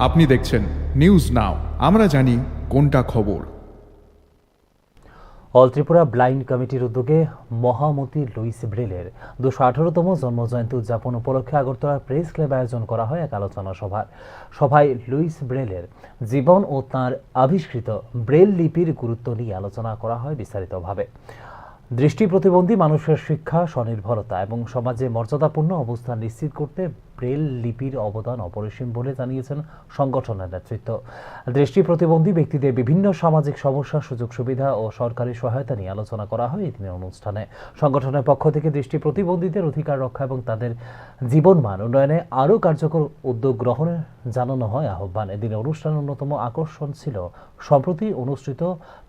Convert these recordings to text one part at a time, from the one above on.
আপনি দেখছেন news now, আমরা জানি কোনটা খবর। অল ত্রিপুরা ব্লাইন্ড কমিটির উদ্যোগে মহামতি লুইস ব্রেলের 218তম জন্মজয়ন্তী উদযাপন উপলক্ষে আগরতলা প্রেস ক্লাব আয়োজন করা হয় এক আলোচনা সভায় লুইস ব্রেলের জীবন ও তাঁর আবিষ্কৃত ব্রেল লিপির গুরুত্ব নিয়ে আলোচনা করা হয় বিস্তারিতভাবে। দৃষ্টি প্রতিবন্ধী মানুষের শিক্ষা, স্বনির্ভরতা এবং সমাজে মর্যাদাপূর্ণ অবস্থান নিশ্চিত করতে ব্রেল লিপির অবদান অপরিসীম বলে জানিয়েছেন সংগঠনের নেতৃত্ব। দৃষ্টি প্রতিবন্ধী ব্যক্তিদের বিভিন্ন সামাজিক সমস্যা, সুযোগ সুবিধা ও সরকারি সহায়তা নিয়ে আলোচনা করা হয় এই দিনের অনুষ্ঠানে। সংগঠনের পক্ষ থেকে দৃষ্টি প্রতিবন্ধীদের অধিকার রক্ষা এবং তাদের জীবনমান উন্নয়নে আরও কার্যকর উদ্যোগ গ্রহণে জানানো হয় আহ্বান। এদিনের অনুষ্ঠানের অন্যতম আকর্ষণ ছিল সম্প্রতি অনুষ্ঠিত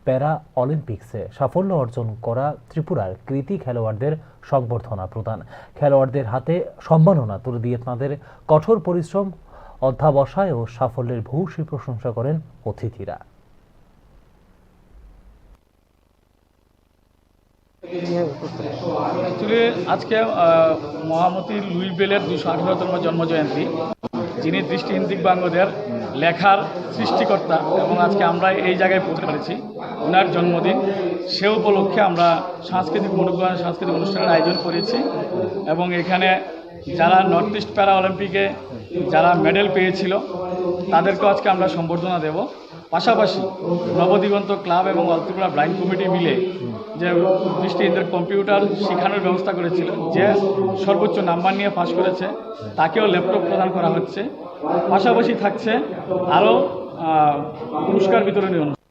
প্যারা অলিম্পিক্সে সাফল্য অর্জন করা ত্রিপুরার কৃতি খেলোয়াড়দের সংবর্ধনা প্রদান। খেলোয়াড়দের হাতে সম্মাননা তুলে দিয়ে তাঁদের কঠোর পরিশ্রম, অধ্যাবসায় ও সাফল্যের ভূয়সী প্রশংসা করেন অতিথিরা। অ্যাকচুয়ালি আজকে মহামতি লুই ব্রেলের 218তম জন্মজয়ন্তী, যিনি দৃষ্টিহীন দিব্যাঙ্গদের লেখার সৃষ্টিকর্তা, এবং আজকে আমরা এই জায়গায় পৌঁছতে পেরেছি ওনার জন্মদিন। সে উপলক্ষে আমরা সাংস্কৃতিক অনুষ্ঠানের আয়োজন করেছি এবং এখানে যারা নর্থ ইস্ট প্যারা অলিম্পিকে যারা মেডেল পেয়েছিল তাদেরকেও আজকে আমরা সম্বর্ধনা দেব। পাশাপাশি নবদিগন্ত ক্লাব এবং অল ত্রিপুরা ব্লাইন্ড কমিটি মিলে যে দৃষ্টিহীনদের কম্পিউটার শেখানোর ব্যবস্থা করেছিল, যে সর্বোচ্চ নাম্বার নিয়ে পাশ করেছে তাকেও ল্যাপটপ প্রদান করা হচ্ছে। পাশাপাশি থাকছে আরও পুরস্কার বিতরণী অনুষ্ঠান।